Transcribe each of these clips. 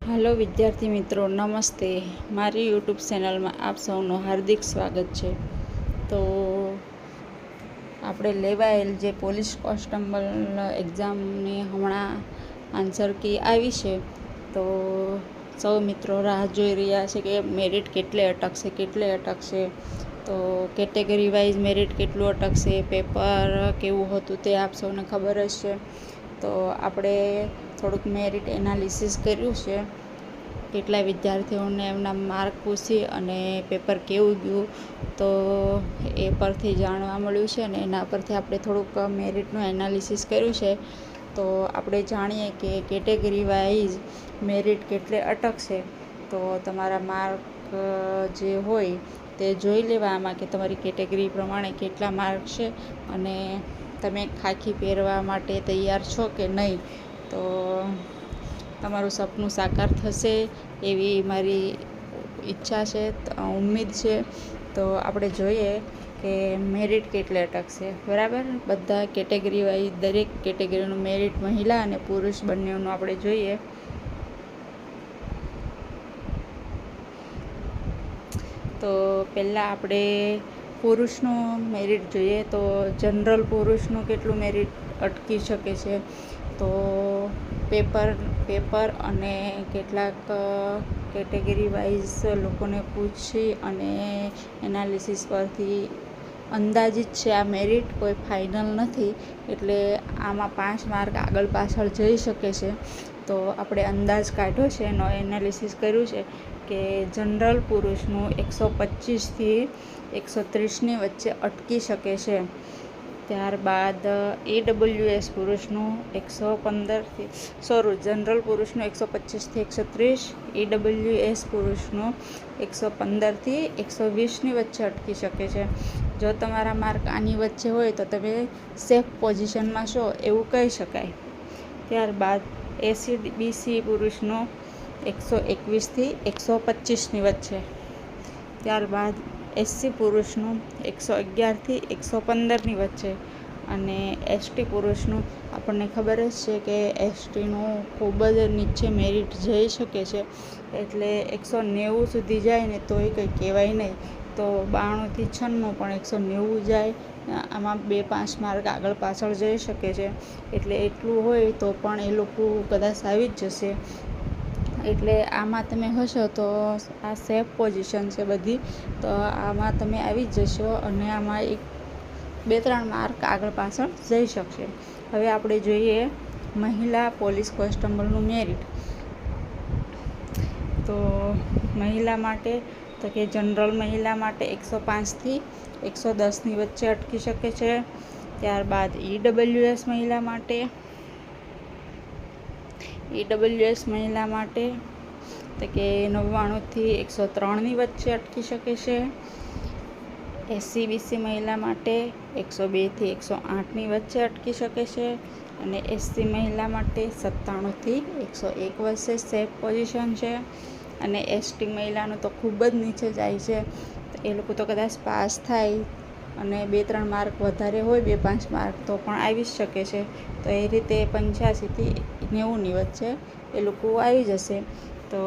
Hello विद्यार्थी मित्रों, नमस्ते। मारी यूट्यूब चैनल में आप सौનું हार्दिक स्वागत है। तो આપણે લેવાયેલ જે પોલીસ કોન્સ્ટેબલ એક્ઝામની હમણાં આન્સર કી આવી છે, તો સૌ મિત્રો રાહ જોઈ રહ્યા છે કે મેરિટ કેટલે અટકશે. તો કેટેગરી વાઇઝ મેરિટ કેટલું અટકશે, પેપર કેવું હતું તે આપ સૌને ખબર જ છે. તો આપણે થોડુંક મેરિટ એનાલિસિસ કર્યું છે, કેટલા વિદ્યાર્થીઓને એમના માર્ક પૂછી અને પેપર કેવું ગયું તો એ પરથી જાણવા મળ્યું છે અને એના પરથી આપણે થોડુંક મેરિટનું એનાલિસિસ કર્યું છે. તો આપણે જાણીએ કે કેટેગરી વાઇઝ મેરિટ કેટલે અટકશે. તો તમારા માર્ક જે હોય તે જોઈ લેવામાં કે તમારી કેટેગરી પ્રમાણે કેટલા માર્ક છે અને તમે ખાખી પહેરવા માટે તૈયાર છો કે નહીં. તો તમારું સપનું સાકાર થશે એવી મારી ઈચ્છા છે, ઉમ્મીદ છે. તો આપણે જોઈએ કે મેરિટ કેટલે અટકશે. બરાબર, બધા કેટેગરી વાઇઝ દરેક કેટેગરીનું મેરિટ મહિલા અને પુરુષ બંનેનું આપણે જોઈએ. તો પહેલાં આપણે પુરુષનું મેરિટ જોઈએ. તો જનરલ પુરુષનું કેટલું મેરિટ અટકી શકે છે. તો પેપર અને કેટલાક કેટેગરી વાઇઝ લોકોને પૂછી અને એનાલિસિસ પરથી અંદાજિત છે આ મેરિટ, કોઈ ફાઇનલ નથી. એટલે આમાં 5 માર્ક આગળ પાછળ જઈ શકે છે. તો આપણે અંદાજ કાઢ્યો છે, એનો એનાલિસિસ કર્યું છે કે જનરલ પુરુષનું 125થી 130ની વચ્ચે અટકી શકે છે. ત્યારબાદ EWS પુરુષનું 115થી જનરલ પુરુષનું 125થી 130, EWS પુરુષનું 115થી 120ની વચ્ચે અટકી શકે છે. જો તમારા માર્ક આની વચ્ચે હોય તો તમે સેફ પોઝિશનમાં છો એવું કહી શકાય. ત્યારબાદ SC/BC પુરુષનું 121થી 125ની વચ્ચે. ત્યારબાદ SC પુરુષનું 111થી 115ની વચ્ચે અને ST પુરુષનું આપણને ખબર જ છે કે STનું ખૂબ જ નીચે મેરિટ જઈ શકે છે. એટલે 190 સુધી જાય ને તોય કંઈ કહેવાય નહીં. તો 92થી 96 પણ 190 જાય, આમાં 2-5 માર્ક આગળ પાછળ જઈ શકે છે. એટલે એટલું હોય તો પણ એ લોકો કદાચ આવી જ જશે. એટલે આમાં તમે હશો તો આ સેફ પોઝિશન છે બધી. તો આમાં તમે આવી જ જશો અને આમાં 2-3 માર્ક આગળ પાછળ જઈ શકશે. હવે આપણે જોઈએ મહિલા પોલીસ કોન્સ્ટેબલનું મેરિટ. તો મહિલા માટે તો કે જનરલ મહિલા માટે 105થી 110ની વચ્ચે અટકી શકે છે. ત્યારબાદ EWS મહિલા માટે તો કે 99થી 103ની વચ્ચે અટકી શકે છે. SC/BC મહિલા માટે 102થી 108ની વચ્ચે અટકી શકે છે. અને SC મહિલા માટે 97થી 101 વચ્ચે સેફ પોઝિશન છે. અને ST મહિલાનું તો ખૂબ જ નીચે જાય છે. એ લોકો તો કદાચ પાસ થાય અને 2-3 માર્ક વધારે હોય, 2-5 માર્ક તો પણ આવી જ શકે છે. તો એ રીતે 85થી 90ની વચ્ચે એ લોકો આવી જશે. તો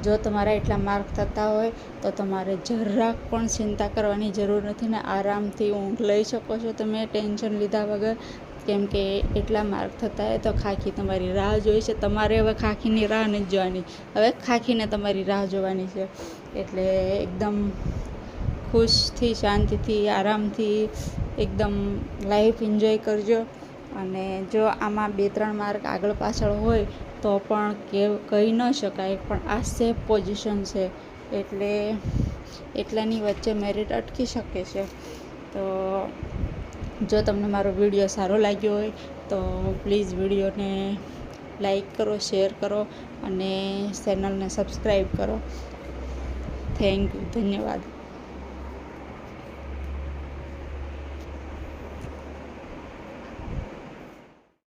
જો તમારા એટલા માર્ક થતા હોય તો તમારે જરાક પણ ચિંતા કરવાની જરૂર નથી ને આરામથી ઊંઘ લઈ શકો છો તમે ટેન્શન લીધા વગર. કેમ કે એટલા માર્ક થતા હોય તો ખાખી તમારી રાહ જોઈ છે. તમારે હવે ખાખીની રાહ નથી જોવાની, હવે ખાખીને તમારી રાહ જોવાની છે. એટલે એકદમ ખુશથી, શાંતિથી, આરામથી એકદમ લાઈફ એન્જોય કરજો. અને જો આમાં 2-3 માર્ક આગળ પાછળ હોય તો પણ કહી ન શકાય, પણ આ સેફ પોઝિશન છે. એટલે એટલાની વચ્ચે મેરિટ અટકી શકે છે. તો જો તમને મારો વિડીયો સારો લાગ્યો હોય તો પ્લીઝ વિડીયોને લાઈક કરો, શેર કરો અને ચેનલને સબસ્ક્રાઈબ કરો. થેન્ક યુ, ધન્યવાદ.